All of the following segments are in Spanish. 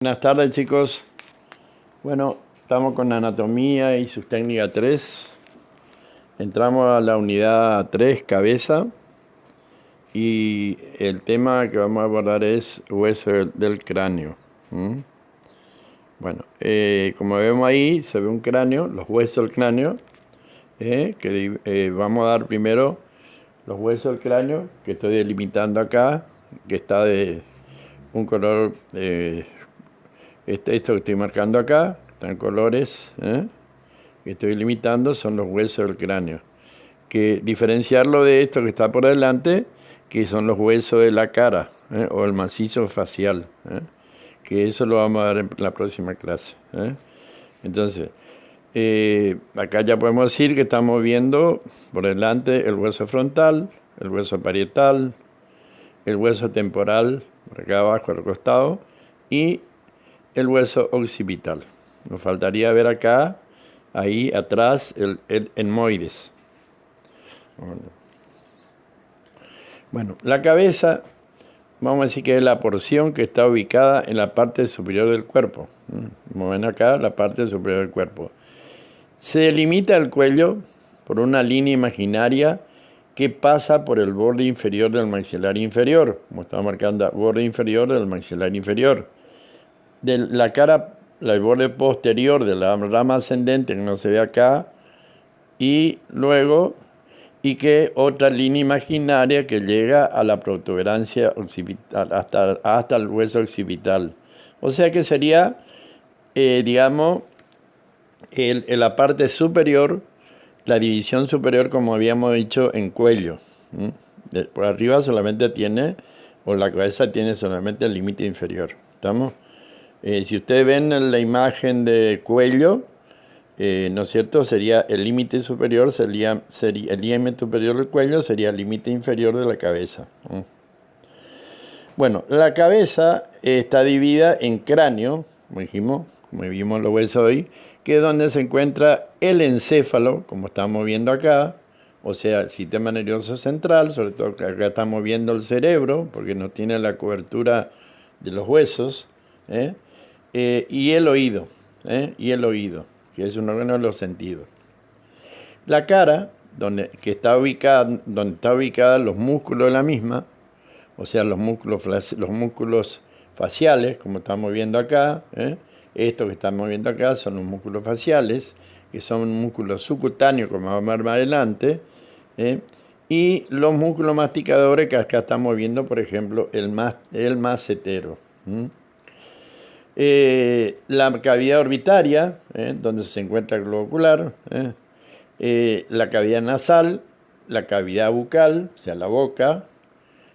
Buenas tardes, chicos. Bueno, estamos con anatomía y sus técnicas 3. Entramos a la unidad 3, cabeza. Y el tema que vamos a abordar es hueso del cráneo. Bueno, como vemos ahí, se ve un cráneo, los huesos del cráneo. Vamos a dar primero los huesos del cráneo, que estoy delimitando acá, que está de un color... esto que estoy marcando acá, están colores, que estoy limitando, son los huesos del cráneo. Que diferenciarlo de esto que está por delante, que son los huesos de la cara, o el macizo facial, que eso lo vamos a ver en la próxima clase. Entonces, acá ya podemos decir que estamos viendo por delante el hueso frontal, el hueso parietal, el hueso temporal, por acá abajo al costado, y el hueso occipital. Nos faltaría ver acá, ahí atrás, el etmoides. Bueno, la cabeza, vamos a decir que es la porción que está ubicada en la parte superior del cuerpo. Como ven acá, la parte superior del cuerpo. Se delimita el cuello por una línea imaginaria que pasa por el borde inferior del maxilar inferior, como estaba marcando, borde inferior del maxilar inferior. De la cara, el borde posterior de la rama ascendente, que no se ve acá, y luego, y que otra línea imaginaria que llega a la protuberancia occipital, hasta el hueso occipital. O sea que sería, digamos, en la parte superior, la división superior, como habíamos dicho, en cuello. Por arriba solamente tiene, o la cabeza tiene solamente el límite inferior. ¿Estamos? Si ustedes ven la imagen de cuello, ¿no es cierto? Sería el límite superior, sería el límite superior del cuello sería el límite inferior de la cabeza. Bueno, la cabeza está dividida en cráneo, como dijimos, como vimos los huesos hoy, que es donde se encuentra el encéfalo, como estamos viendo acá, o sea, el sistema nervioso central, sobre todo que acá estamos viendo el cerebro, porque no tiene la cobertura de los huesos, y el oído, que es un órgano de los sentidos. La cara, donde está ubicada los músculos de la misma, o sea, los músculos faciales, como estamos viendo acá. Esto que estamos viendo acá son los músculos faciales, que son músculos subcutáneos, como vamos a ver más adelante. Y los músculos masticadores, que acá estamos viendo, por ejemplo, el massetero. La cavidad orbitaria, donde se encuentra el globo ocular, la cavidad nasal, la cavidad bucal, o sea, la boca,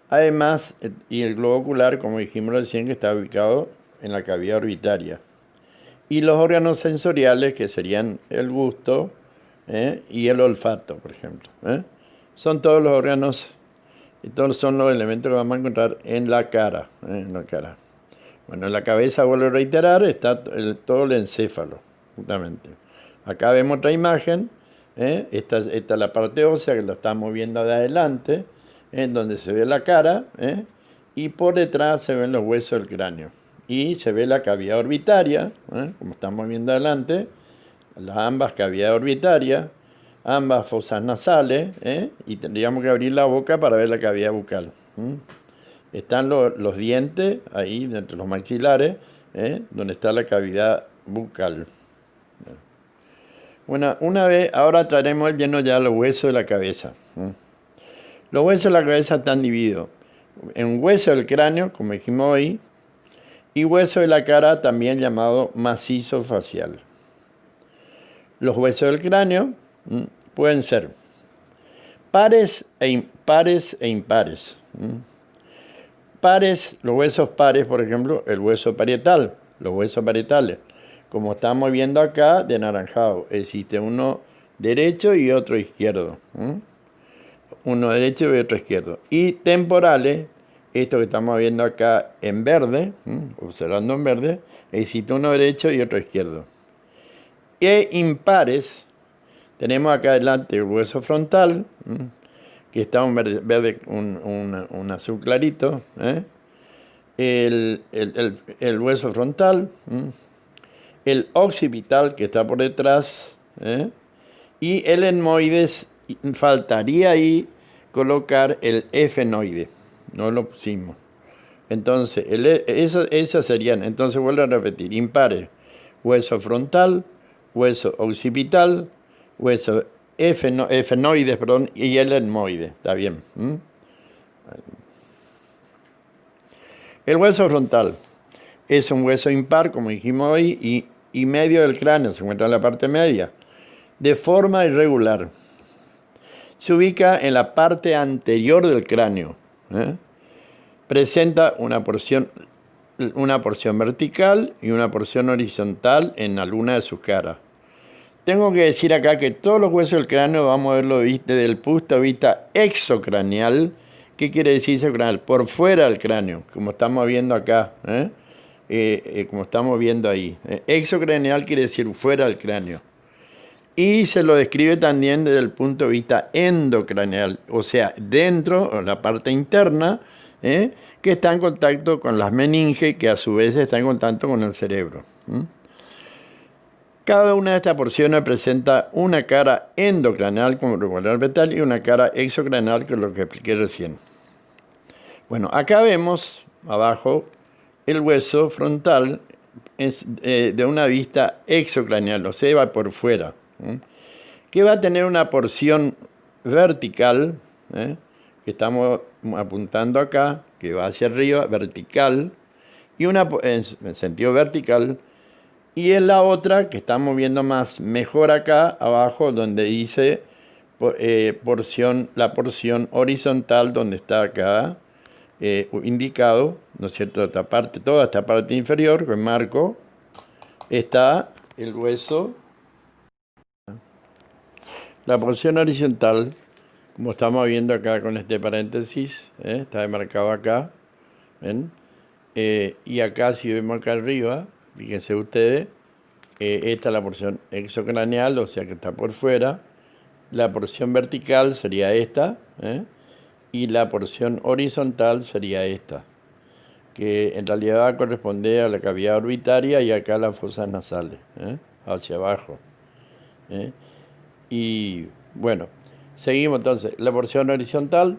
además, y el globo ocular, como dijimos recién, que está ubicado en la cavidad orbitaria. Y los órganos sensoriales, que serían el gusto y el olfato, por ejemplo. Son todos los órganos, y todos son los elementos que vamos a encontrar en la cara. Bueno, en la cabeza, vuelvo a reiterar, está todo el encéfalo, justamente. Acá vemos otra imagen, esta es la parte ósea, que la estamos viendo de adelante, en donde se ve la cara, y por detrás se ven los huesos del cráneo. Y se ve la cavidad orbitaria, como estamos viendo adelante, ambas cavidades orbitarias, ambas fosas nasales, y tendríamos que abrir la boca para ver la cavidad bucal. Están los dientes ahí, entre los maxilares, donde está la cavidad bucal. Bueno, ahora traeremos lleno ya los huesos de la cabeza. Los huesos de la cabeza están divididos en hueso del cráneo, como dijimos hoy, y hueso de la cara, también llamado macizo facial. Los huesos del cráneo pueden ser pares e impares. Pares, los huesos pares, por ejemplo, el hueso parietal, los huesos parietales. Como estamos viendo acá, de naranjado, existe uno derecho y otro izquierdo. Uno derecho y otro izquierdo. Y temporales, esto que estamos viendo acá en verde, observando en verde, existe uno derecho y otro izquierdo. E impares, tenemos acá adelante el hueso frontal, que está un verde, un azul clarito, el hueso frontal, el occipital que está por detrás, y el etmoides. Faltaría ahí colocar el efenoide, no lo pusimos. Entonces, esos serían, entonces vuelvo a repetir, impares: hueso frontal, hueso occipital, hueso efenoides, perdón, y el etmoide. ¿Está bien? El hueso frontal es un hueso impar, como dijimos hoy, y medio del cráneo, se encuentra en la parte media, de forma irregular. Se ubica en la parte anterior del cráneo. Presenta una porción vertical y una porción horizontal en alguna de sus caras. Tengo que decir acá que todos los huesos del cráneo vamos a verlo desde el punto de vista exocraneal. ¿Qué quiere decir exocraneal? Por fuera del cráneo, como estamos viendo acá, como estamos viendo ahí. Exocraneal quiere decir fuera del cráneo. Y se lo describe también desde el punto de vista endocraneal, o sea, dentro, o la parte interna, que está en contacto con las meninges, que a su vez está en contacto con el cerebro. Cada una de estas porciones presenta una cara endocraneal, como regular vegetal, y una cara exocraneal, que es lo que expliqué recién. Bueno, acá vemos abajo el hueso frontal de una vista exocraneal, o sea, va por fuera, que va a tener una porción vertical, que estamos apuntando acá, que va hacia arriba, vertical, y una en sentido vertical, y en la otra, que estamos viendo mejor acá abajo, donde dice la porción horizontal, donde está acá indicado, ¿no es cierto? Toda esta parte inferior, con marco, está el hueso. La porción horizontal, como estamos viendo acá con este paréntesis, está demarcado acá, ¿ven? Y acá, si vemos acá arriba, fíjense ustedes, esta es la porción exocraneal, o sea que está por fuera. La porción vertical sería esta, y la porción horizontal sería esta, que en realidad va a corresponder a la cavidad orbitaria y acá a las fosas nasales, hacia abajo. Y bueno, seguimos entonces. La porción horizontal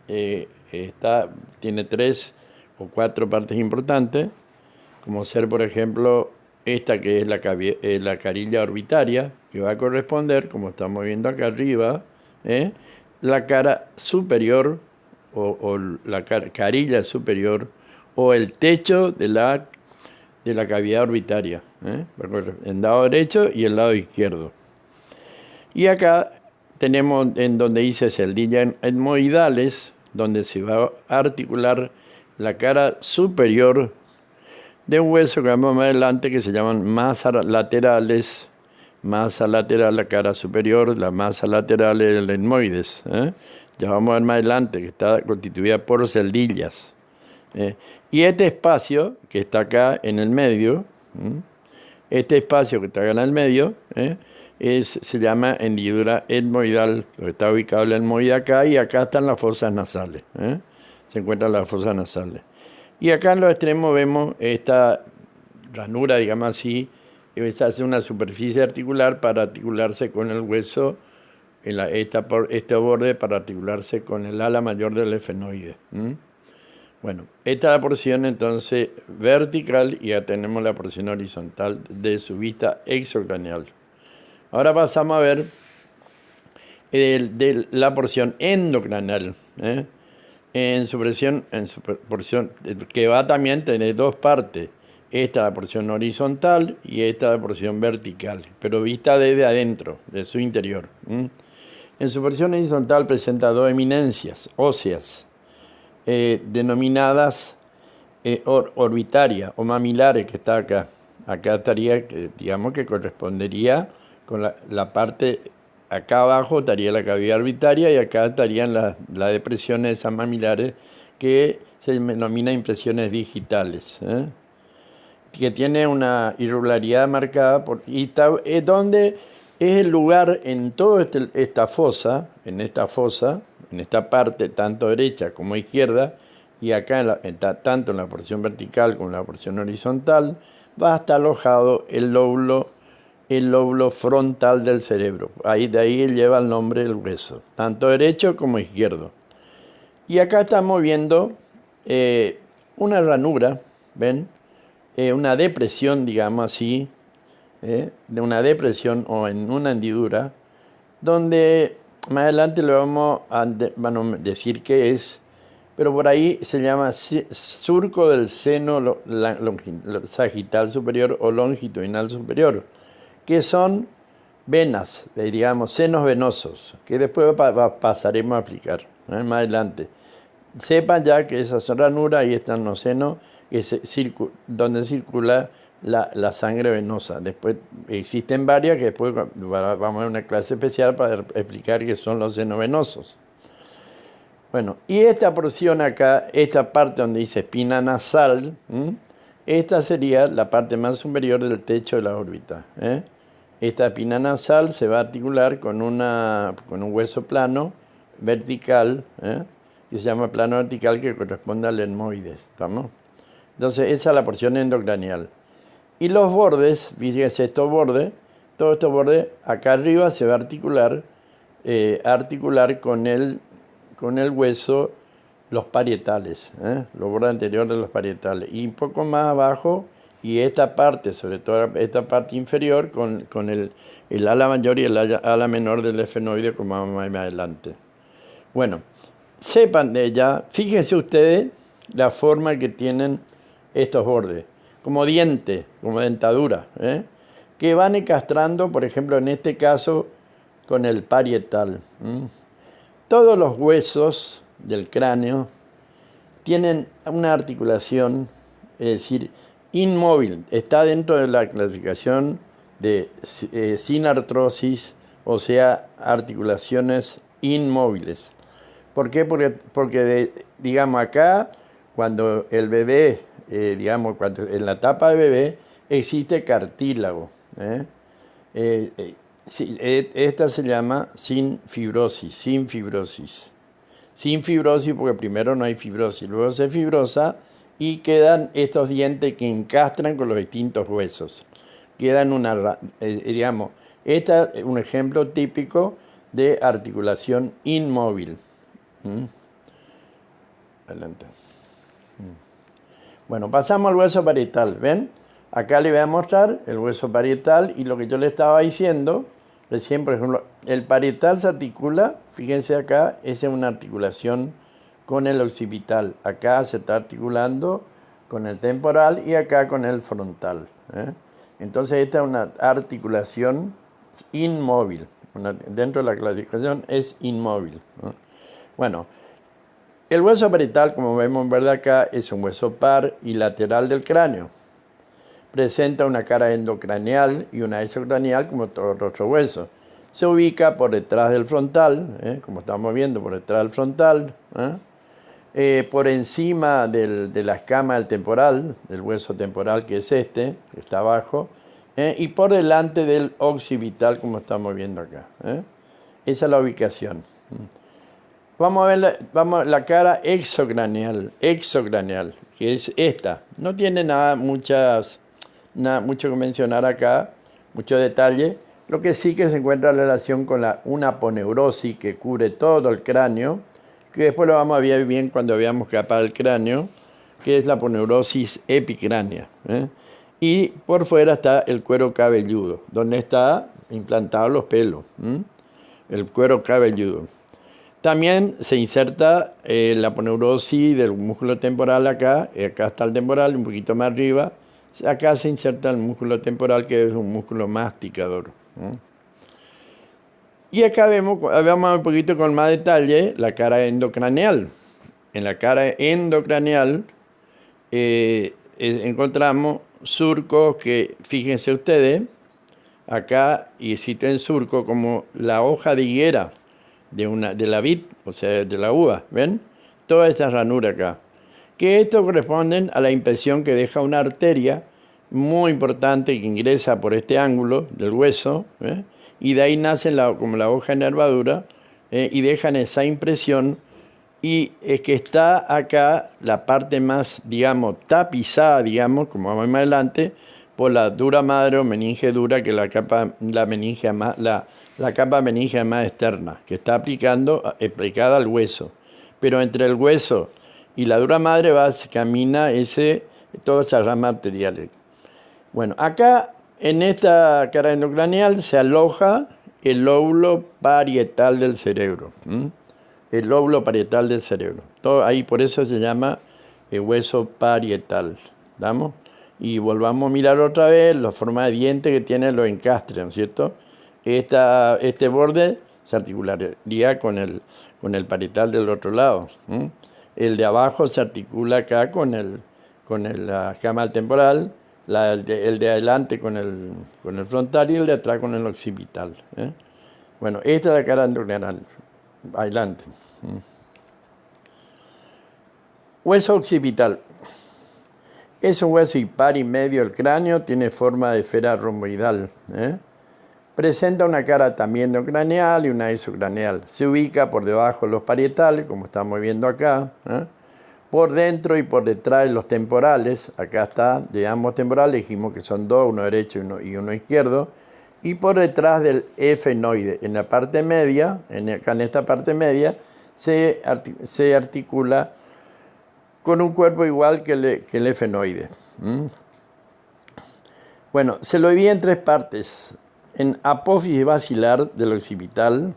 tiene 3 o 4 partes importantes, como ser, por ejemplo, esta que es la carilla orbitaria, que va a corresponder, como estamos viendo acá arriba, la cara superior o la carilla superior, o el techo de la cavidad orbitaria, en lado derecho y el lado izquierdo. Y acá tenemos en donde dice celdillas etmoidales, donde se va a articular la cara superior de un hueso que vemos más adelante, que se llaman masas laterales. Masa lateral, la cara superior, la masa lateral del etmoides. Ya vamos a ver más adelante, que está constituida por celdillas. Y este espacio que está acá en el medio, este espacio que está acá en el medio, se llama hendidura etmoidal, porque está ubicado el etmoide acá, y acá están las fosas nasales. Se encuentran las fosas nasales. Y acá en los extremos vemos esta ranura, digamos así, se hace una superficie articular para articularse con el hueso, este borde para articularse con el ala mayor del efenoide. Bueno, esta es la porción entonces vertical, y ya tenemos la porción horizontal de su vista exocraneal. Ahora pasamos a ver de la porción endocraneal, en su porción, que va también a tener 2 partes. Esta es la porción horizontal y esta es la porción vertical, pero vista desde adentro, de su interior. En su porción horizontal presenta 2 eminencias óseas, denominadas orbitaria o mamilares, que está acá. Acá estaría, digamos que correspondería con la parte, acá abajo estaría la cavidad orbitaria, y acá estarían las depresiones esas mamilares, que se denomina impresiones digitales, que tiene una irregularidad marcada donde es el lugar en toda esta fosa, en esta parte, tanto derecha como izquierda, y acá tanto en la porción vertical como en la porción horizontal va a estar alojado el lóbulo frontal del cerebro. De ahí lleva el nombre del hueso, tanto derecho como izquierdo. Y acá estamos viendo una ranura, ¿ven? Una depresión, digamos así, de una depresión o en una hendidura, donde más adelante le vamos a decir qué es, pero por ahí se llama surco del seno sagital superior o longitudinal superior, que son venas, digamos, senos venosos, que después pasaremos a explicar más adelante. Sepan ya que esas son ranuras, ahí están los senos, donde circula la sangre venosa. Después existen varias que después vamos a ver una clase especial para explicar qué son los senos venosos. Bueno, y esta porción acá, esta parte donde dice espina nasal, esta sería la parte más superior del techo de la órbita. Esta espina nasal se va a articular con un hueso plano vertical, que se llama plano vertical, que corresponde al etmoides. ¿Estamos? Entonces, esa es la porción endocranial. Y los bordes, fíjense, todos estos bordes, acá arriba se va a articular con el hueso, los parietales, los bordes anteriores de los parietales. Y un poco más abajo, y esta parte, sobre todo esta parte inferior, con el ala mayor y el ala menor del esfenoide, como vamos a ver más adelante. Bueno, sepan de ella, fíjense ustedes la forma que tienen estos bordes, como diente, como dentadura, que van encastrando, por ejemplo, en este caso, con el parietal. Todos los huesos del cráneo tienen una articulación, es decir, inmóvil. Está dentro de la clasificación de sin artrosis, o sea, articulaciones inmóviles. ¿Por qué? Porque digamos, acá, cuando el bebé, en la etapa de bebé, existe cartílago. Esta se llama sin fibrosis. Sin fibrosis porque primero no hay fibrosis, luego se fibrosa y quedan estos dientes que encastran con los distintos huesos. Quedan este es un ejemplo típico de articulación inmóvil. Adelante. Bueno, pasamos al hueso parietal. ¿Ven? Acá le voy a mostrar el hueso parietal y lo que yo le estaba diciendo recién, por ejemplo, el parietal se articula, fíjense acá, esa es una articulación con el occipital. Acá se está articulando con el temporal y acá con el frontal. Entonces esta es una articulación inmóvil. Dentro de la clasificación es inmóvil. Bueno, el hueso parietal, como vemos en acá, es un hueso par y lateral del cráneo. Presenta una cara endocranial y una exocranial como todo otro hueso. Se ubica por detrás del frontal, como estamos viendo, por detrás del frontal, por encima de la escama del temporal, del hueso temporal que es que está abajo, y por delante del occipital, como estamos viendo acá. Esa es la ubicación. Vamos a ver la cara exocranial, que es esta. No tiene mucho que mencionar acá, mucho detalle. Lo que sí que se encuentra en relación con una aponeurosis que cubre todo el cráneo, que después lo vamos a ver bien cuando veamos capa del cráneo, que es la aponeurosis epicránea. Y por fuera está el cuero cabelludo, donde está implantado los pelos, el cuero cabelludo. También se inserta la aponeurosis del músculo temporal acá está el temporal, un poquito más arriba. Acá se inserta el músculo temporal, que es un músculo masticador. Y acá vemos un poquito con más detalle la cara endocranial. En la cara endocranial encontramos surcos que, fíjense ustedes, acá existen surcos como la hoja de higuera de la vid, o sea, de la uva, ¿ven? Todas estas ranuras acá. Que esto corresponden a la impresión que deja una arteria muy importante que ingresa por este ángulo del hueso, y de ahí nace como la hoja de nervadura, y dejan esa impresión, y es que está acá la parte más, digamos, tapizada, digamos, como vamos más adelante, por la dura madre o meninge dura, que es la capa meninge más externa, que está aplicada al hueso. Pero entre el hueso y la dura madre camina todas esas ramas arteriales. Bueno, acá en esta cara endocranial se aloja el lóbulo parietal del cerebro. El lóbulo parietal del cerebro. Todo ahí, por eso se llama el hueso parietal. ¿Damos? Y volvamos a mirar otra vez la forma de diente que tienen los encastres, ¿no es cierto? Este borde se articularía con el parietal del otro lado. El de abajo se articula acá con la escama temporal, el de adelante con el frontal y el de atrás con el occipital. Bueno, esta es la cara endocrinal. Adelante. Hueso occipital. Es un hueso impar y medio del cráneo, tiene forma de esfera romboidal. Presenta una cara también endocraneal y una isocraneal. Se ubica por debajo de los parietales, como estamos viendo acá. Por dentro y por detrás de los temporales. Acá está, de ambos temporales, dijimos que son dos, uno derecho y uno izquierdo. Y por detrás del efenoide. En la parte media, acá en esta parte media, se articula con un cuerpo igual que el efenoide. Bueno, se lo divide en tres partes. En apófisis basilar del occipital,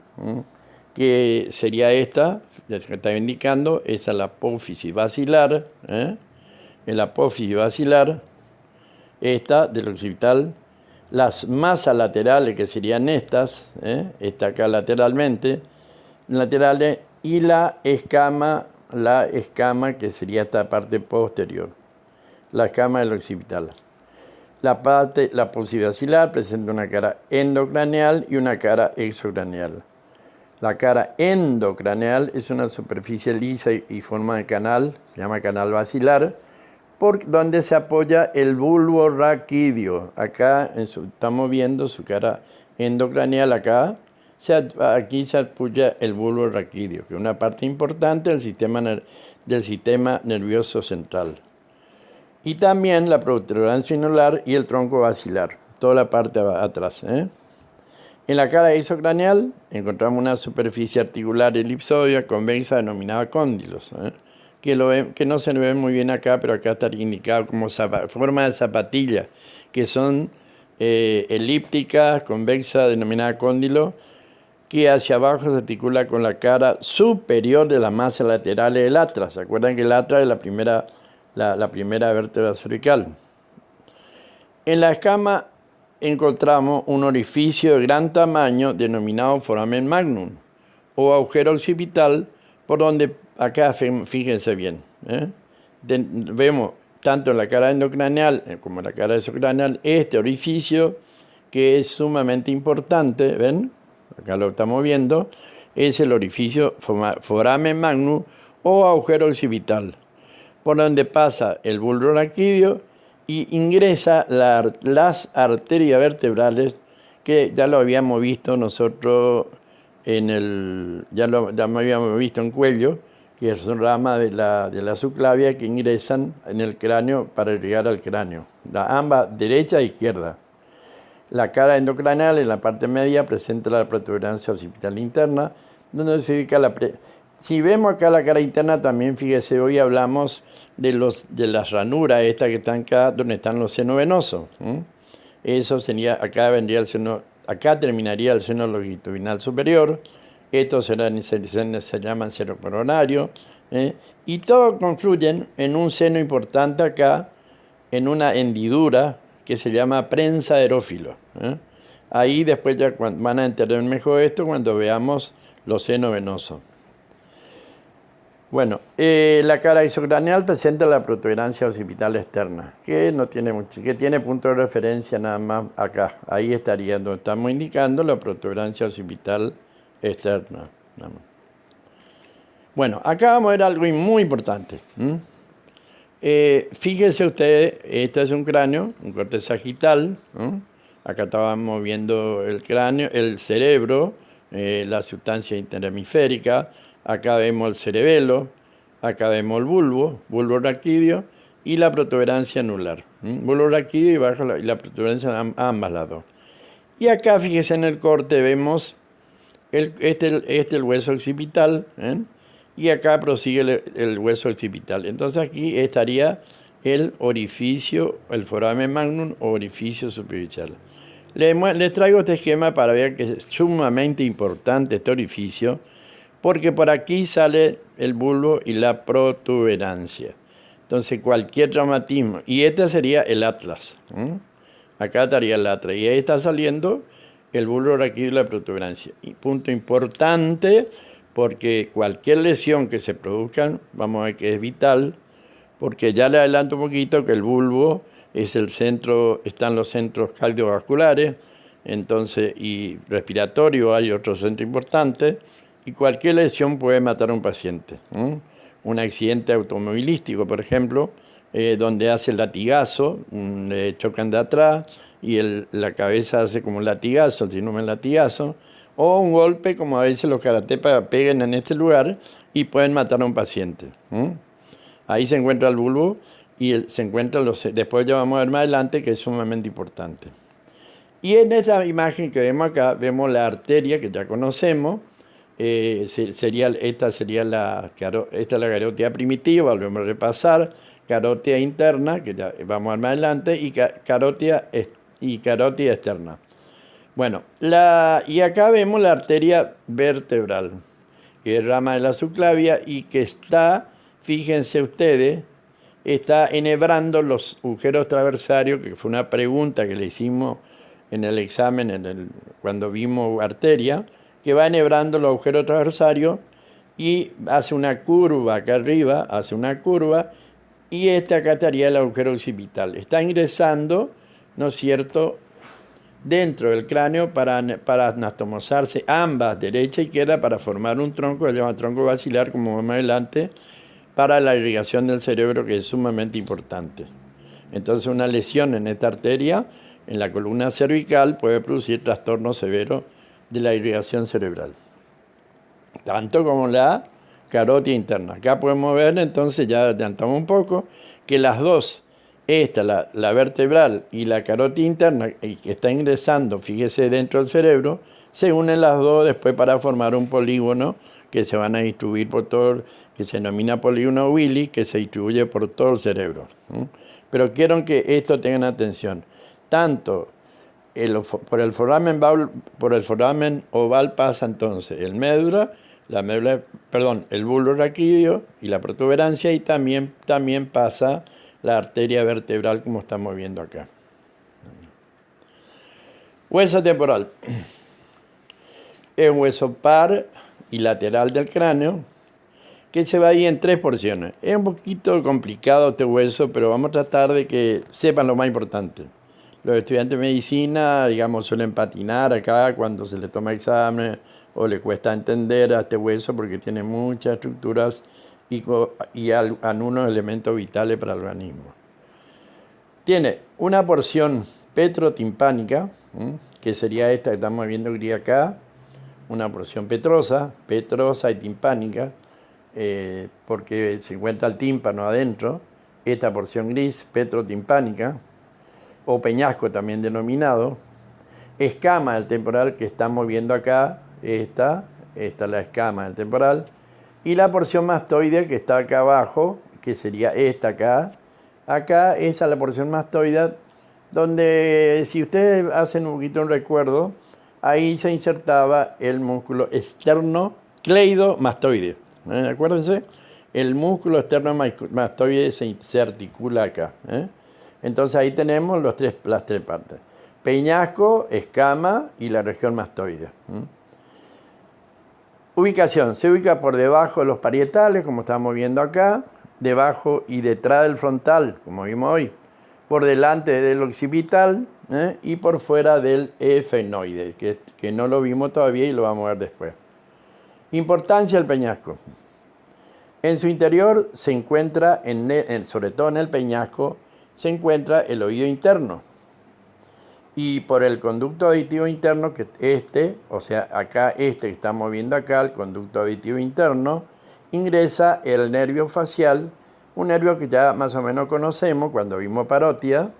que sería esta, que está indicando, esa es la apófisis basilar. El apófisis basilar, esta del occipital. Las masas laterales, que serían estas, esta acá laterales, y la escama, que sería esta parte posterior, la escama del occipital. La apófisis basilar presenta una cara endocraneal y una cara exocraneal. La cara endocraneal es una superficie lisa y forma de canal, se llama canal basilar, por donde se apoya el bulbo raquídeo. Acá estamos viendo su cara endocraneal acá. Aquí se apoya el bulbo raquídeo, que es una parte importante del sistema nervioso central. Y también la protuberancia anular y el tronco basilar, toda la parte atrás. En la cara isocraneal encontramos una superficie articular elipsoidea convexa denominada cóndilos, que no se ve muy bien acá, pero acá está indicado como forma de zapatilla, que son elípticas, convexa, denominada cóndilo, que hacia abajo se articula con la cara superior de las masas laterales del atlas. ¿Se acuerdan que el atlas es la primera vértebra cervical? En la escama encontramos un orificio de gran tamaño denominado foramen magnum, o agujero occipital, por donde, acá fíjense bien, vemos tanto en la cara endocraneal como en la cara exocraneal este orificio, que es sumamente importante, ¿ven? Acá lo estamos viendo, es el orificio foramen magnum o agujero occipital, por donde pasa el bulbo raquídeo y ingresa las arterias vertebrales, que ya lo habíamos visto nosotros ya lo habíamos visto en cuello, que son ramas de la subclavia que ingresan en el cráneo para llegar al cráneo, ambas, derecha e izquierda. La cara endocraneal en la parte media presenta la protuberancia occipital interna, donde se ubica Si vemos acá la cara interna, también fíjese, hoy hablamos de las ranuras estas que están acá, donde están los senos venosos. Eso sería, acá terminaría el seno longitudinal superior. Estos se llaman seno coronario. Y todos confluyen en un seno importante acá, en una hendidura que se llama prensa aerófilo. Ahí después ya van a entender mejor esto cuando veamos los senos venosos. Bueno, la cara isocraneal presenta la protuberancia occipital externa, que no tiene mucho, que tiene punto de referencia nada más acá. Ahí estaría donde estamos indicando la protuberancia occipital externa. Bueno, acá vamos a ver algo muy importante. Fíjense ustedes, este es un cráneo, un corte sagital. Acá estábamos viendo el cráneo, el cerebro, la sustancia interhemisférica. acá vemos el cerebelo, acá vemos el bulbo raquídeo y la protuberancia anular. Bulbo raquídeo y bajo y la protuberancia, ambas las dos. Y acá, fíjese en el corte, vemos el hueso occipital, ¿eh? Y acá prosigue el hueso occipital. Entonces aquí estaría el orificio, el foramen magnum o orificio superficial. Les traigo este esquema para ver que es sumamente importante este orificio, porque por aquí sale el bulbo y la protuberancia. Entonces cualquier traumatismo, y este sería el atlas, ¿eh? Acá estaría el atlas, y ahí está saliendo el bulbo raquídeo y la protuberancia. Y punto importante, porque cualquier lesión que se produzca, vamos a ver que es vital, porque ya le adelanto un poquito que el bulbo es el centro, están los centros cardiovasculares, entonces, y respiratorio, hay otro centro importante, y cualquier lesión puede matar a un paciente. Un accidente automovilístico, por ejemplo, donde hace el latigazo, le chocan de atrás y la cabeza hace como un latigazo, el síndrome del latigazo, o un golpe, como a veces los karatekas pegan en este lugar y pueden matar a un paciente. Ahí se encuentra el bulbo y se encuentran después ya vamos a ver más adelante que es sumamente importante. Y en esta imagen que vemos acá, vemos la arteria que ya conocemos. Esta sería la carótida primitiva, volvemos a repasar, carótida interna, que ya vamos a ver más adelante, y carótida externa. Bueno, y acá vemos la arteria vertebral, que es rama de la subclavia y que está, fíjense ustedes, está enhebrando los agujeros traversarios, que fue una pregunta que le hicimos en el examen cuando vimos arteria, que va enhebrando los agujeros traversarios y hace una curva acá arriba, hace una curva, y acá estaría el agujero occipital. Está ingresando, ¿no es cierto?, dentro del cráneo para anastomosarse ambas, derecha e izquierda, para formar un tronco, que se llama tronco basilar, como más adelante, para la irrigación del cerebro, que es sumamente importante. Entonces, una lesión en esta arteria, en la columna cervical, puede producir trastorno severo de la irrigación cerebral, tanto como la carótida interna. Acá podemos ver, entonces, ya adelantamos un poco, que las dos, la vertebral y la carótida interna, que está ingresando, fíjese, dentro del cerebro, se unen las dos después para formar un polígono que se van a distribuir por todo, que se denomina polígono Willy, que se distribuye por todo el cerebro. Pero quiero que esto tengan atención. Tanto por el foramen oval pasa entonces el bulbo raquídeo y la protuberancia, y también pasa la arteria vertebral, como estamos viendo acá. Hueso temporal. Es un hueso par y lateral del cráneo que se va ahí en 3 porciones. Es un poquito complicado este hueso, pero vamos a tratar de que sepan lo más importante. Los estudiantes de medicina, digamos, suelen patinar acá cuando se le toma examen o le cuesta entender a este hueso porque tiene muchas estructuras y algunos elementos vitales para el organismo. Tiene una porción petrotimpánica, que sería esta que estamos viendo gris acá, una porción petrosa y timpánica, porque se encuentra el tímpano adentro, esta porción gris, petrotimpánica, o peñasco también denominado, escama del temporal que estamos viendo acá, esta es la escama del temporal, y la porción mastoidea que está acá abajo, que sería esta acá. Acá esa es la porción mastoidea, donde si ustedes hacen un poquito un recuerdo, ahí se insertaba el músculo esternocleidomastoideo. Acuérdense, el músculo esternocleidomastoideo se articula acá. Entonces ahí tenemos las tres partes: peñasco, escama y la región mastoidea. Ubicación: se ubica por debajo de los parietales, como estamos viendo acá, debajo y detrás del frontal, como vimos hoy, por delante del occipital, y por fuera del efenoide, que no lo vimos todavía y lo vamos a ver después. Importancia del peñasco. En su interior se encuentra, sobre todo en el peñasco, se encuentra el oído interno. y por el conducto auditivo interno, que o sea, acá que estamos viendo acá, el conducto auditivo interno, ingresa el nervio facial, un nervio que ya más o menos conocemos cuando vimos parótida,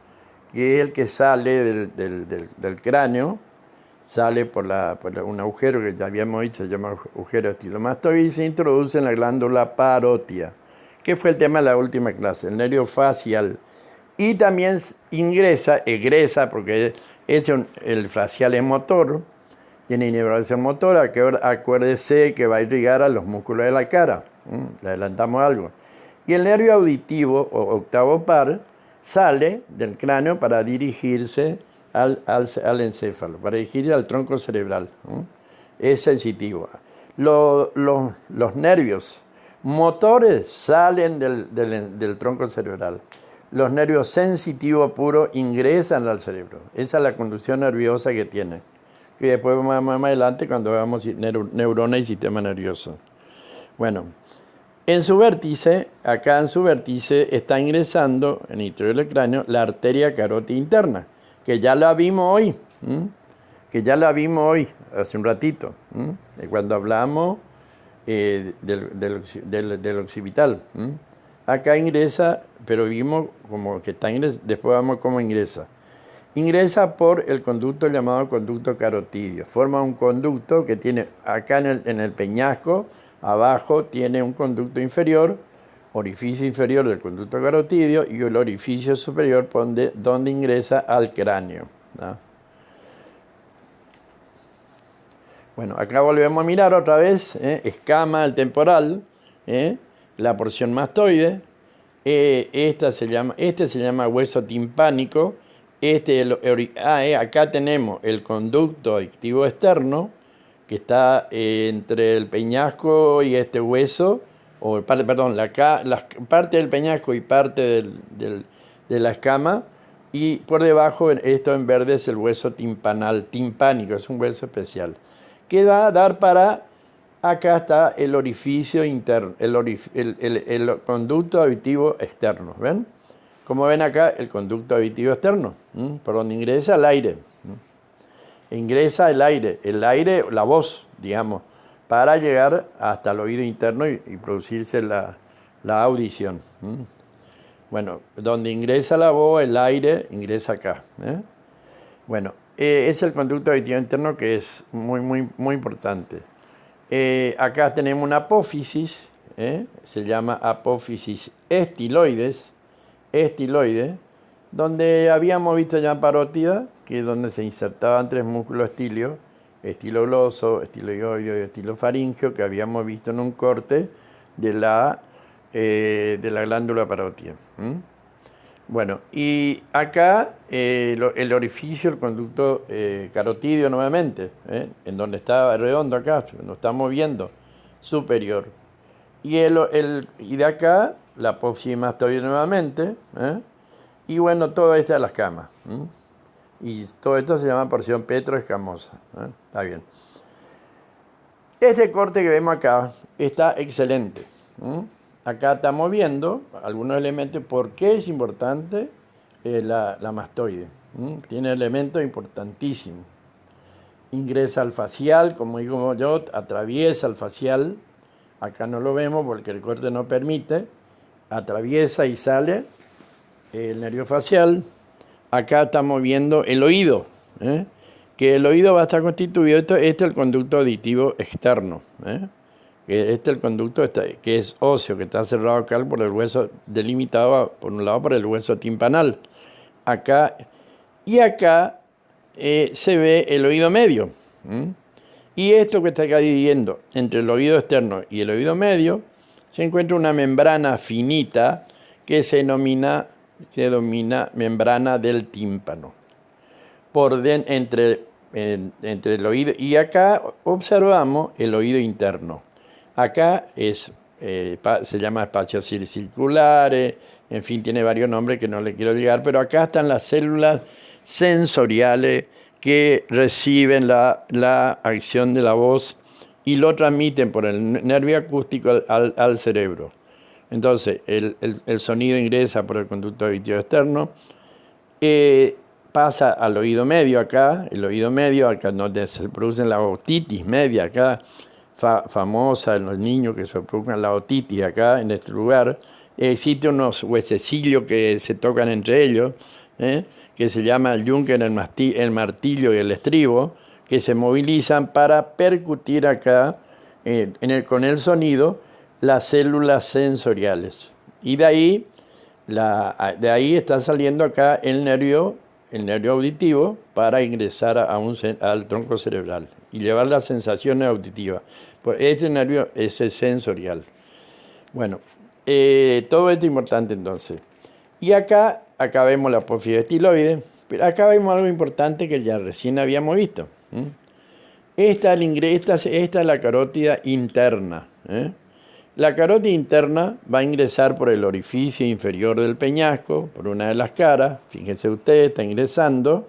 que es el que sale del cráneo, sale por un agujero que ya habíamos dicho, se llama agujero estilomastoide, y se introduce en la glándula parótida, que fue el tema de la última clase, el nervio facial. Y también egresa, porque el facial es motor, tiene inervación motora, acuérdese que va a irrigar a los músculos de la cara. Le adelantamos algo. Y el nervio auditivo, o octavo par, sale del cráneo para dirigirse al encéfalo, para dirigirse al tronco cerebral. Es sensitivo. Los nervios motores salen del tronco cerebral. Los nervios sensitivos puros ingresan al cerebro. Esa es la conducción nerviosa que tiene. Y después más adelante cuando veamos neuronas y sistema nervioso. Bueno, en su vértice, acá en su vértice está ingresando en el interior del cráneo la arteria carótida interna, que ya la vimos hoy, hace un ratito, cuando hablamos del occipital. Acá ingresa, pero vimos como que está ingresando, después vamos cómo ingresa. Ingresa por el conducto llamado conducto carotidio. Forma un conducto que tiene acá en el peñasco, abajo tiene un conducto inferior, orificio inferior del conducto carotidio, y el orificio superior donde ingresa al cráneo, ¿no? Bueno, acá volvemos a mirar otra vez, escama del temporal, la porción mastoide. Este se llama hueso timpánico. Acá tenemos el conducto auditivo externo, que está entre el peñasco y este hueso, la parte del peñasco y parte de la escama, y por debajo, esto en verde, es el hueso timpánico, es un hueso especial, que va a dar para... Acá está el orificio interno, el conducto auditivo externo, ¿ven? Como ven acá, el conducto auditivo externo, por donde ingresa el aire. Ingresa el aire, la voz, digamos, para llegar hasta el oído interno y producirse la audición. Bueno, donde ingresa la voz, el aire, ingresa acá. Bueno, es el conducto auditivo interno, que es muy, muy, muy importante. Acá tenemos una apófisis, se llama apófisis estiloide, donde habíamos visto ya en parótida, que es donde se insertaban 3 músculos estilios, estilo gloso, estilo iodio y estilo faríngeo, que habíamos visto en un corte de la glándula parótida. Bueno, y acá el orificio, el conducto carotidio nuevamente, en donde está redondo acá, lo estamos viendo, superior. Y de acá, la apófisis mastoide nuevamente, y bueno, todo esto es la escama. Y todo esto se llama porción petroescamosa. Está bien. Este corte que vemos acá está excelente. Acá estamos viendo algunos elementos. ¿Por qué es importante la mastoide? Tiene elementos importantísimos. Ingresa al facial, como digo yo, atraviesa el facial. Acá no lo vemos porque el corte no permite. Atraviesa y sale el nervio facial. Acá estamos viendo el oído, que el oído va a estar constituido, este es el conducto auditivo externo, que este es el conducto que es óseo, que está cerrado acá por el hueso, delimitado por un lado por el hueso timpanal. Acá y acá se ve el oído medio. Y esto que está acá dividiendo entre el oído externo y el oído medio, se encuentra una membrana finita que se denomina membrana del tímpano. Entre el oído, y acá observamos el oído interno. Acá se llama espacios circulares, en fin, tiene varios nombres que no le quiero llegar, pero acá están las células sensoriales que reciben la acción de la voz y lo transmiten por el nervio acústico al cerebro. Entonces, el sonido ingresa por el conducto auditivo externo, pasa al oído medio acá, el oído medio acá donde se produce la otitis media acá, famosa en los niños que se produzcan la otitis acá en este lugar. Existen unos huesecillos que se tocan entre ellos, que se llama el yunque, el martillo y el estribo, que se movilizan para percutir acá con el sonido las células sensoriales. Y de ahí está saliendo acá el nervio auditivo para ingresar al tronco cerebral y llevar las sensaciones auditivas. Pues este nervio es sensorial. Bueno, todo esto es importante entonces. Y acá vemos la apófisis estiloide, pero acá vemos algo importante que ya recién habíamos visto. Esta es la carótida interna. La carótida interna va a ingresar por el orificio inferior del peñasco, por una de las caras. Fíjense ustedes, está ingresando.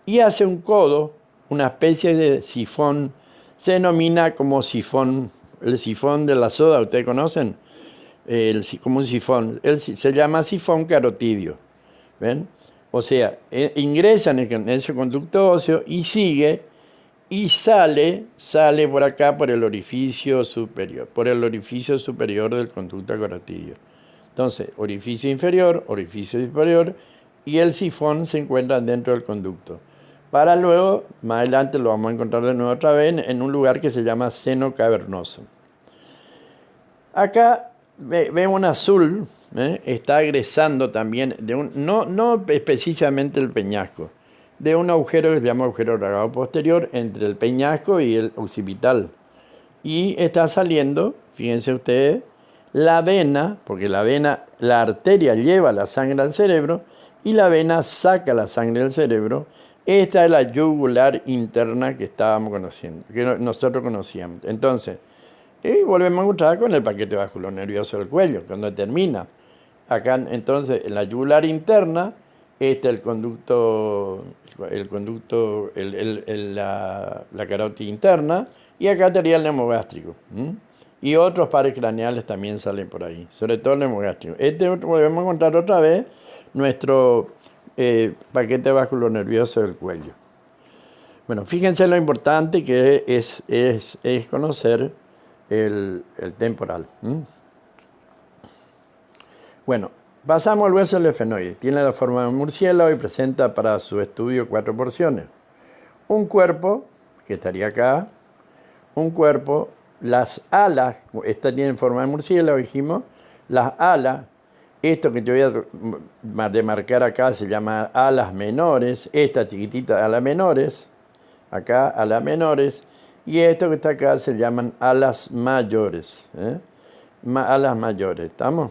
Y hace un codo, una especie de sifón. Se denomina como sifón, el sifón de la soda, ¿ustedes conocen? Como un sifón. Se llama sifón carotidio. ¿Ven? O sea, ingresa en ese conducto óseo y sigue y sale por acá por el orificio superior del conducto carotidio. Entonces, orificio inferior, orificio superior, y el sifón se encuentra dentro del conducto. Para luego, más adelante lo vamos a encontrar de nuevo otra vez en un lugar que se llama seno cavernoso. Acá vemos un azul, está egresando también, no específicamente el peñasco, de un agujero que se llama agujero rasgado posterior entre el peñasco y el occipital. Y está saliendo, fíjense ustedes, la vena, porque la arteria lleva la sangre al cerebro y la vena saca la sangre del cerebro. Esta es la yugular interna que estábamos conociendo, que nosotros conocíamos. Entonces, y volvemos a encontrar con el paquete vasculonervioso del cuello, cuando termina. Acá, entonces, en la yugular interna, este es el conducto, la carótida interna, y acá estaría el neumogástrico. Y otros pares craneales también salen por ahí, sobre todo el neumogástrico. Volvemos a encontrar otra vez nuestro paquete vasculonervioso del cuello. Bueno, fíjense lo importante que es conocer el temporal. Bueno, pasamos al hueso del efenoide. Tiene la forma de un murciélago y presenta para su estudio 4 porciones. Un cuerpo, que estaría acá, un cuerpo, las alas, esta tiene forma de murciélago, dijimos, las alas, esto que te voy a demarcar acá se llama alas menores, esta chiquitita alas menores, acá alas menores, y esto que está acá se llaman alas mayores, alas mayores, ¿estamos?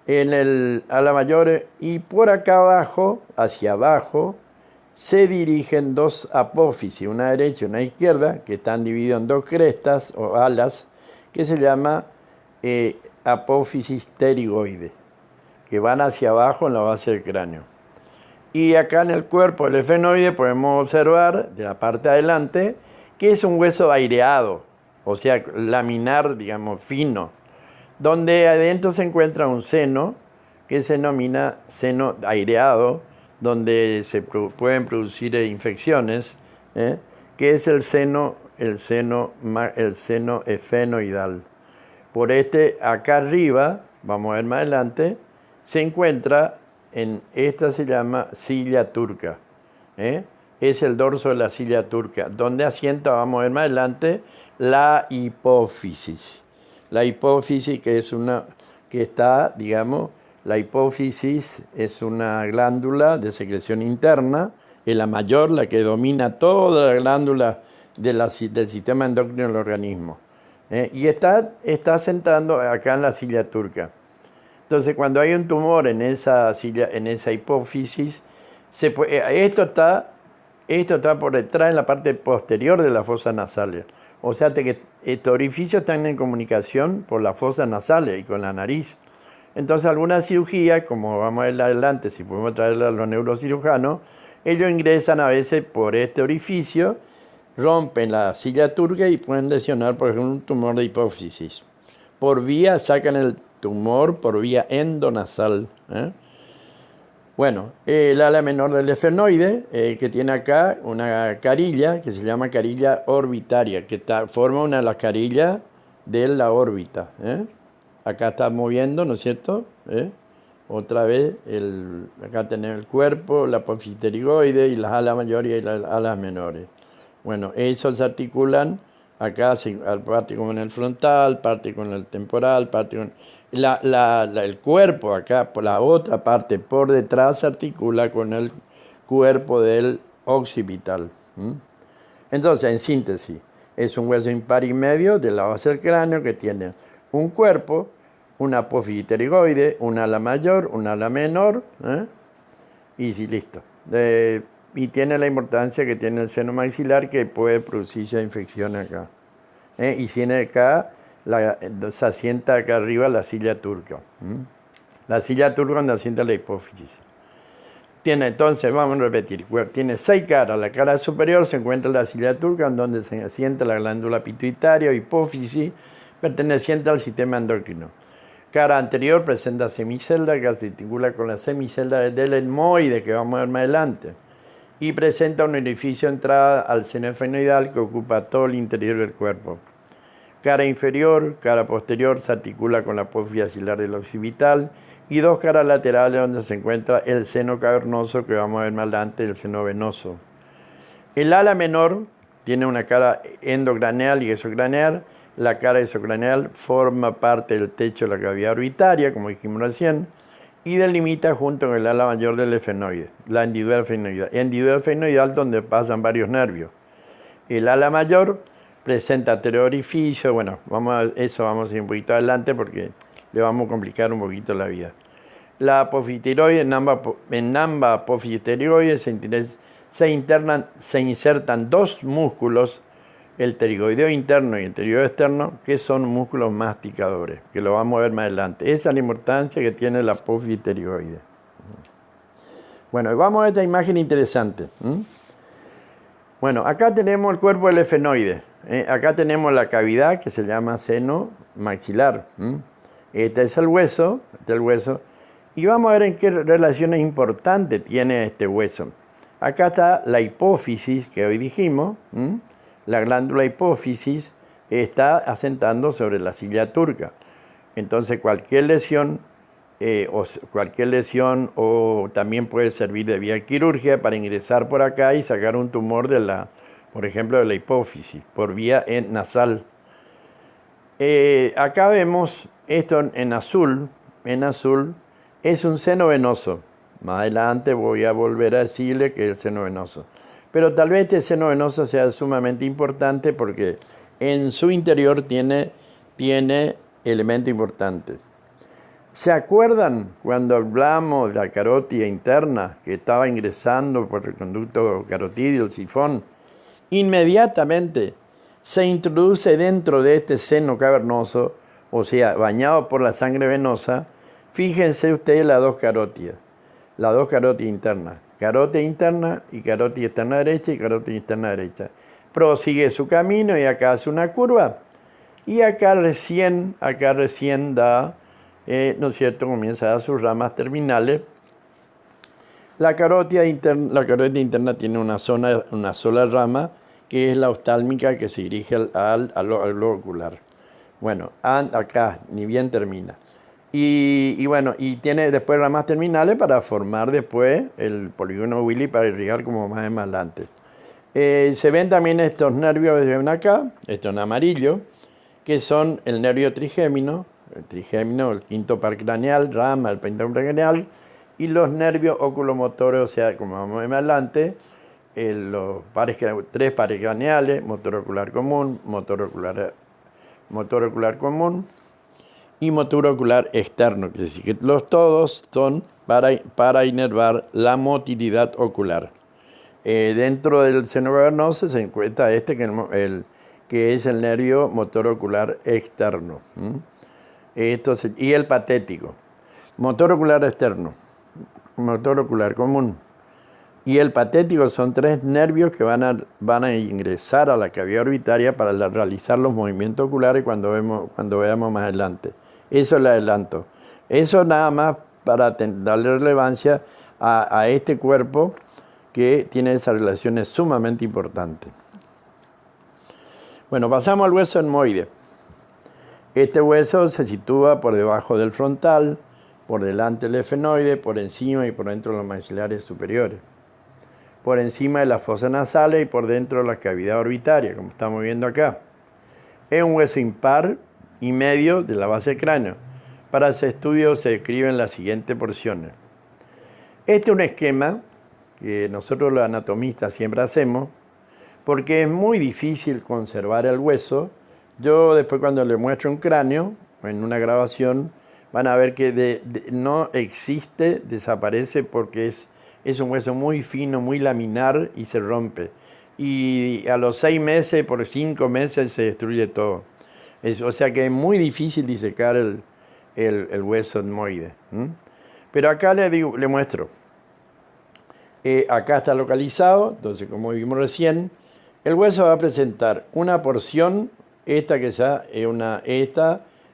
En el ala mayores, y por acá abajo, hacia abajo, se dirigen dos apófisis, una derecha y una izquierda, que están divididos en dos crestas o alas, que se llama apófisis pterigoide, que van hacia abajo en la base del cráneo. Y acá en el cuerpo del efenoide podemos observar, de la parte de adelante, que es un hueso aireado, o sea, laminar, digamos, fino, donde adentro se encuentra un seno, que se denomina seno aireado, donde se pueden producir infecciones, que es el seno efenoidal. Por acá arriba, vamos a ver más adelante, se encuentra esta se llama silla turca. Es el dorso de la silla turca, donde asienta, vamos a ver más adelante, la hipófisis. La hipófisis la hipófisis es una glándula de secreción interna, es la mayor, la que domina toda la glándula del sistema endocrino del organismo. Y está sentando acá en la silla turca. Entonces, cuando hay un tumor en esa hipófisis, esto está por detrás en la parte posterior de las fosas nasales. O sea que estos orificios están en comunicación por las fosas nasales y con la nariz. Entonces, algunas cirugías, como vamos a ver adelante, si podemos traerla a los neurocirujanos, ellos ingresan a veces por este orificio, rompen la silla turca y pueden lesionar, por ejemplo, un tumor de hipófisis. Sacan el tumor por vía endonasal. Bueno, el ala menor del efenoide, que tiene acá una carilla que se llama carilla orbitaria, que forma una de las carillas de la órbita. Acá está moviendo, ¿no es cierto? Otra vez, acá tenemos el cuerpo, la apófisis pterigoide y las alas mayores y las alas menores. Bueno, esos se articulan acá, parte con el frontal, parte con el temporal, parte con... el cuerpo acá, por la otra parte por detrás, se articula con el cuerpo del occipital. Entonces, en síntesis, es un hueso impar y medio de la base del cráneo que tiene un cuerpo, una apófisis pterigoide, un ala mayor, un ala menor, y sí, listo. Y tiene la importancia que tiene el seno maxilar, que puede producirse infección acá. Y tiene acá, se asienta acá arriba la silla turca. La silla turca donde asienta la hipófisis. Tiene, entonces, vamos a repetir, tiene 6 caras. La cara superior se encuentra la silla turca, donde se asienta la glándula pituitaria o hipófisis, perteneciente al sistema endocrino. Cara anterior presenta semicelda que se articula con la semicelda del etmoide, que vamos a ver más adelante, y presenta un orificio de entrada al seno efenoidal que ocupa todo el interior del cuerpo. Cara inferior, cara posterior, se articula con la apófisis axilar del occipital, y 2 caras laterales donde se encuentra el seno cavernoso, que vamos a ver más adelante, el seno venoso. El ala menor tiene una cara endocraneal y exocraneal. La cara exocraneal forma parte del techo de la cavidad orbitaria, como dijimos recién, y delimita junto con el ala mayor del efenoide, la hendidura efenoidal. Hendidura efenoidal donde pasan varios nervios. El ala mayor presenta 3 orificios. Bueno, eso vamos a ir un poquito adelante porque le vamos a complicar un poquito la vida. La apófisis pterigoide, en ambas apófisis pterigoides se insertan 2 músculos, el pterigoideo interno y el pterigoideo externo, que son músculos masticadores, que lo vamos a ver más adelante. Esa es la importancia que tiene la apófisis pterigoide. Bueno, vamos a esta imagen interesante. Bueno, acá tenemos el cuerpo del efenoide. Acá tenemos la cavidad que se llama seno maxilar. Este es el hueso, y vamos a ver en qué relaciones importantes tiene este hueso. Acá está la hipófisis que hoy dijimos. La glándula hipófisis está asentando sobre la silla turca. Entonces cualquier lesión o también puede servir de vía quirúrgica para ingresar por acá y sacar un tumor por ejemplo, de la hipófisis por vía nasal. Acá vemos esto en azul. En azul es un seno venoso. Más adelante voy a volver a decirle que es el seno venoso. Pero tal vez este seno venoso sea sumamente importante porque en su interior tiene elementos importantes. ¿Se acuerdan cuando hablamos de la carótida interna que estaba ingresando por el conducto carotídeo, el sifón? Inmediatamente se introduce dentro de este seno cavernoso, o sea, bañado por la sangre venosa. Fíjense ustedes las 2 carótidas internas. Carótida interna y carótida externa derecha y carótida interna derecha. Prosigue su camino y acá hace una curva. Y acá recién da, ¿no es cierto?, comienza a dar sus ramas terminales. La carótida interna tiene una sola rama, que es la oftálmica, que se dirige al globo ocular. Bueno, acá ni bien termina. Y bueno, y tiene después ramas terminales para formar después el polígono Willis para irrigar como más adelante. Se ven también estos nervios que se ven acá, esto en amarillo, que son el nervio trigémino, el quinto par craneal, rama del pentágono craneal, y los nervios oculomotores, o sea, como vamos a ver más adelante, los 3 pares craneales, motor ocular común, motor ocular común, y motor ocular externo, que es decir, que todos son para inervar la motilidad ocular. Dentro del seno cavernoso se encuentra que es el nervio motor ocular externo. Y el patético. Motor ocular externo, motor ocular común y el patético son 3 nervios que van a ingresar a la cavidad orbitaria para realizar los movimientos oculares cuando veamos más adelante. Eso le adelanto. Eso nada más para darle relevancia a este cuerpo que tiene esas relaciones sumamente importantes. Bueno, pasamos al hueso etmoide. Este hueso se sitúa por debajo del frontal, por delante del efenoide, por encima y por dentro de los maxilares superiores, por encima de las fosas nasales y por dentro de la cavidad orbitaria, como estamos viendo acá. Es un hueso impar y medio de la base del cráneo. Para ese estudio se describen las siguientes porciones. Este es un esquema que nosotros los anatomistas siempre hacemos, porque es muy difícil conservar el hueso. Yo después cuando les muestro un cráneo, en una grabación, van a ver que no existe, desaparece porque es un hueso muy fino, muy laminar y se rompe. Y a los 6 meses, por 5 meses se destruye todo. O sea que es muy difícil disecar el hueso etmoide. Pero acá le muestro. Acá está localizado, entonces como vimos recién, el hueso va a presentar una porción, esta que es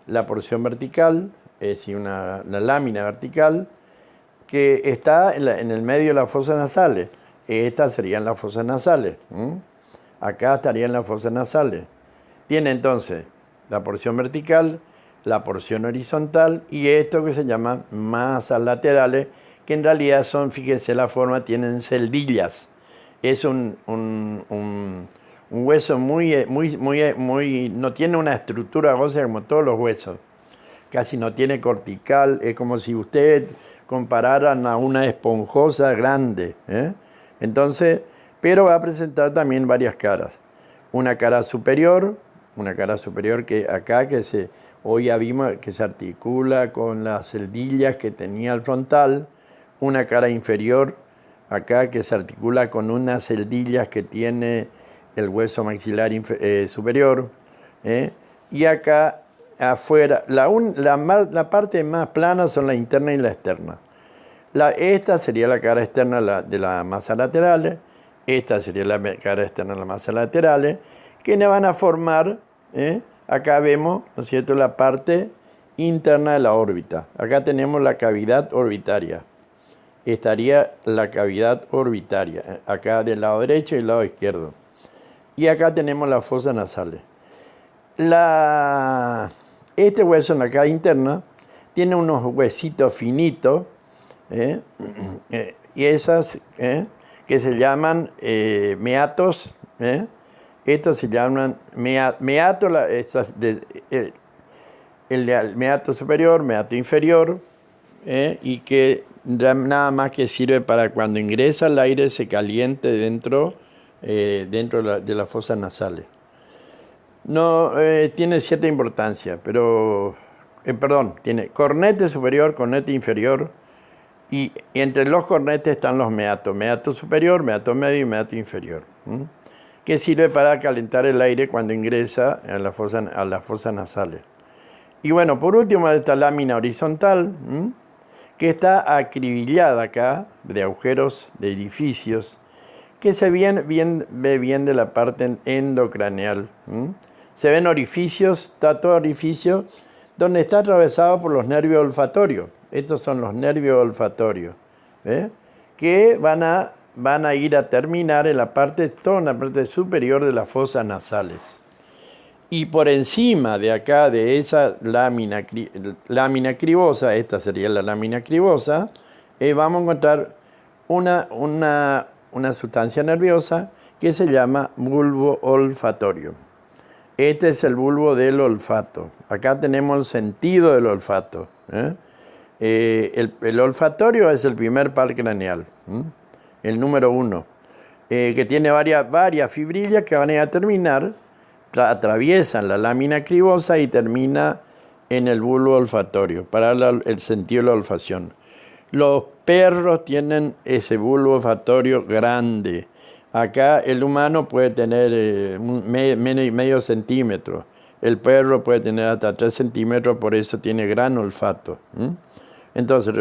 la porción vertical, es decir, una lámina vertical, que está en el medio de las fosas nasales. Estas serían las fosas nasales. Acá estarían las fosas nasales. Tiene entonces la porción vertical, la porción horizontal y esto que se llama masas laterales, que en realidad son, fíjense la forma, tienen celdillas. Es un hueso no tiene una estructura ósea como todos los huesos. Casi no tiene cortical, es como si usted compararan a una esponjosa grande. Entonces, pero va a presentar también varias caras. Una cara superior que acá, hoy ya vimos que se articula con las celdillas que tenía el frontal. Una cara inferior, acá que se articula con unas celdillas que tiene el hueso maxilar superior. Y acá afuera, la parte más plana son la interna y la externa. Esta sería la cara externa de las masas laterales, esta sería la cara externa de las masas laterales, que van a formar, acá vemos, ¿no es cierto?, la parte interna de la órbita. Acá tenemos la cavidad orbitaria. Estaría la cavidad orbitaria, acá del lado derecho y del lado izquierdo. Y acá tenemos las fosas nasales. Este hueso en la cara interna tiene unos huesitos finitos, y esas que se llaman meatos. Estos se llaman meato, el meato superior, meato inferior, y que nada más que sirve para cuando ingresa el aire se caliente dentro de las fosas nasales. No, tiene cierta importancia, pero, tiene cornete superior, cornete inferior, y entre los cornetes están los meatos, meato superior, meato medio y meato inferior, que sirve para calentar el aire cuando ingresa a las fosas nasales. Y bueno, por último, esta lámina horizontal, que está acribillada acá de agujeros de orificios, que se ve bien de la parte endocraneal. Se ven orificios, está todo orificio, donde está atravesado por los nervios olfatorios. Estos son los nervios olfatorios, que van a ir a terminar en toda la parte superior de las fosas nasales. Y por encima de acá, de esa lámina cribosa, esta sería la lámina cribosa, vamos a encontrar una sustancia nerviosa que se llama bulbo olfatorio. Este es el bulbo del olfato. Acá tenemos el sentido del olfato. El olfatorio es el primer par craneal, el número 1, que tiene varias fibrillas que van a terminar, atraviesan la lámina cribosa y termina en el bulbo olfatorio para el sentido de la olfacción. Los perros tienen ese bulbo olfatorio grande. Acá el humano puede tener medio centímetro. El perro puede tener hasta 3 centímetros, por eso tiene gran olfato. Entonces,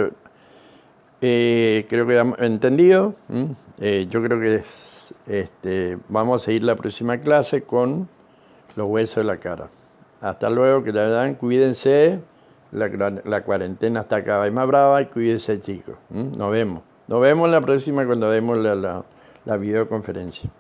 creo que hemos entendido. Yo creo que vamos a seguir la próxima clase con los huesos de la cara. Hasta luego, que la verdad, cuídense. La cuarentena está cada vez más brava y cuídense, chicos. Nos vemos. Nos vemos la próxima cuando demos la videoconferencia.